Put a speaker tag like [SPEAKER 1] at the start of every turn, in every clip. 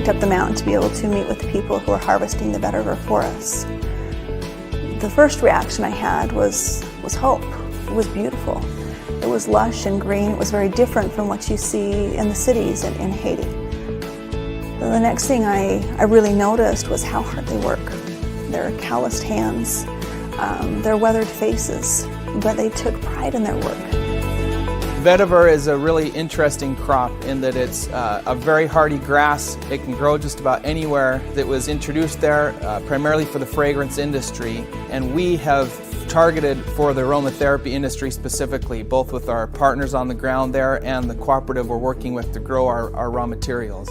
[SPEAKER 1] hiked up the mountain to be able to meet with the people who were harvesting the vetiver for us. The first reaction I had was hope. It was beautiful. It was lush and green. It was very different from what you see in the cities in Haiti. The next thing I really noticed was how hard they work. Their calloused hands, their weathered faces, but they took pride in their work.
[SPEAKER 2] Vetiver is a really interesting crop in that it's a very hardy grass. It can grow just about anywhere. That was introduced there primarily for the fragrance industry, and we have targeted for the aromatherapy industry specifically, both with our partners on the ground there and the cooperative we're working with to grow our raw materials.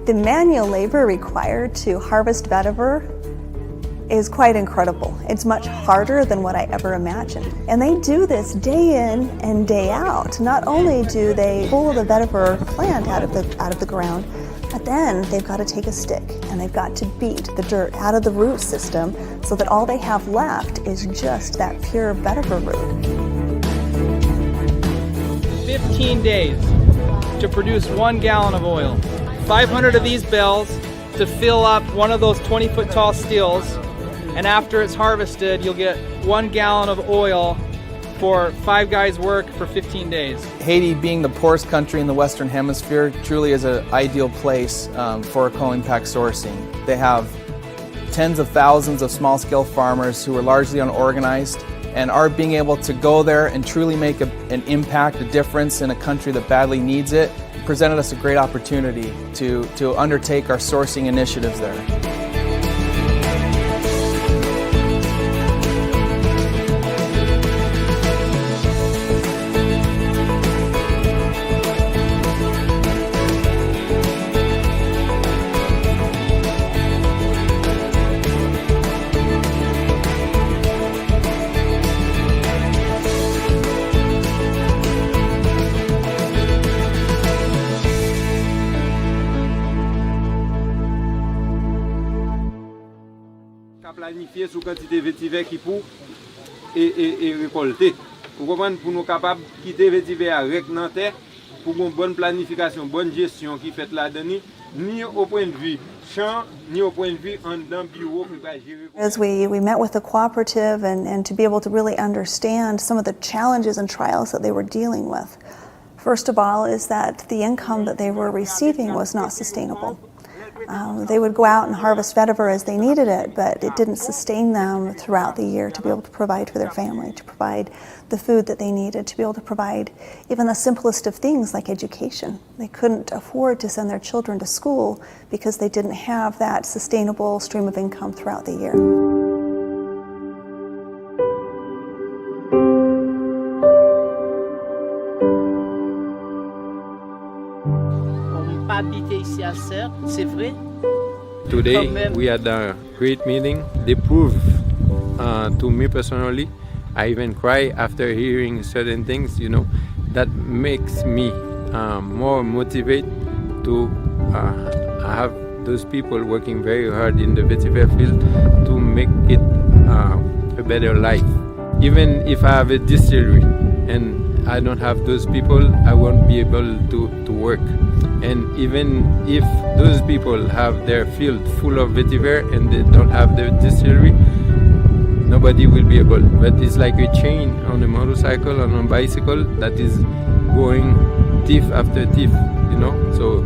[SPEAKER 1] The manual labor required to harvest vetiver is quite incredible. It's much harder than what I ever imagined. And they do this day in and day out. Not only do they pull the vetiver plant out of the ground, but then they've got to take a stick and they've got to beat the dirt out of the root system so that all they have left is just that pure vetiver root.
[SPEAKER 2] 15 days to produce 1 gallon of oil. 500 of these bells to fill up one of those 20-foot tall steels, and after it's harvested you'll get 1 gallon of oil for 5 guys' work for 15 days. Haiti, being the poorest country in the Western Hemisphere, truly is an ideal place for co-impact sourcing. They have tens of thousands of small-scale farmers who are largely unorganized, and our being able to go there and truly make an impact, a difference in a country that badly needs it, presented us a great opportunity to undertake our sourcing initiatives there.
[SPEAKER 3] Planifier sous quantité vétiver qui pour et récolter. Pour comprendre, pour nous capables de quitter vétiver avec dans terre, pour une bonne planification, bonne gestion qui fait là-dedans, ni au point de vue champ, ni au point de vue en dans bureau pour gérer.
[SPEAKER 1] As we met with the cooperative and to be able to really understand some of the challenges and trials that they were dealing with. First of all is that the income that they were receiving was not sustainable. They would go out and harvest vetiver as they needed it, but it didn't sustain them throughout the year to be able to provide for their family, to provide the food that they needed, to be able to provide even the simplest of things like education. They couldn't afford to send their children to school because they didn't have that sustainable stream of income throughout the year.
[SPEAKER 4] Today we had a great meeting. They proved to me personally, I even cry after hearing certain things, you know, that makes me more motivated to have those people working very hard in the vetiver field to make it a better life. Even if I have a distillery and I don't have those people, I won't be able to work. And even if those people have their field full of vetiver and they don't have their distillery, nobody will be able. But it's like a chain on a motorcycle, on a bicycle that is going thief after thief, you know. So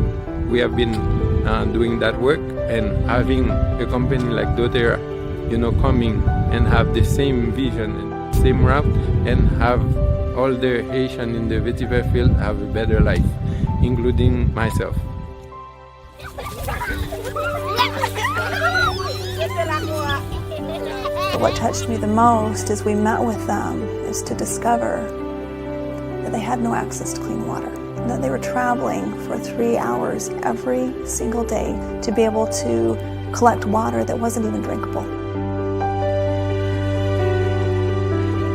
[SPEAKER 4] we have been doing that work, and having a company like După, you know, coming and have the same vision and same route and have all the Haitians in the vetiver field have a better life, including myself.
[SPEAKER 1] What touched me the most as we met with them is to discover that they had no access to clean water, that they were traveling for 3 hours every single day to be able to collect water that wasn't even drinkable.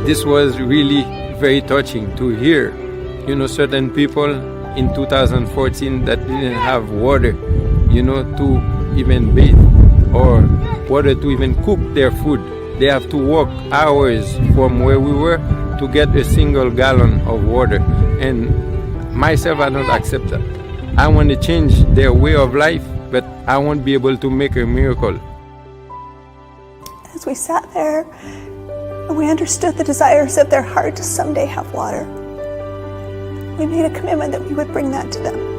[SPEAKER 4] This was really very touching to hear, you know, certain people in 2014 that didn't have water, you know, to even bathe or water to even cook their food. They have to walk hours from where we were to get a single gallon of water. And myself, I don't accept that. I want to change their way of life, but I won't be able to make a miracle.
[SPEAKER 1] As we sat there and we understood the desires of their heart to someday have water, we made a commitment that we would bring that to them.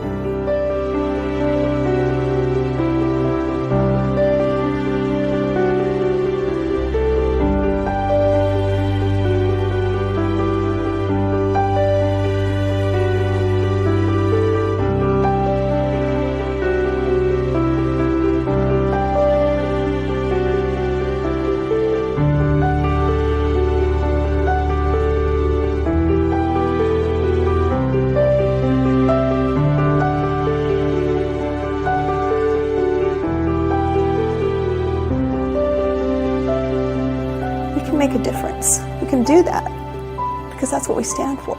[SPEAKER 1] Make a difference. We can do that because that's what we stand for.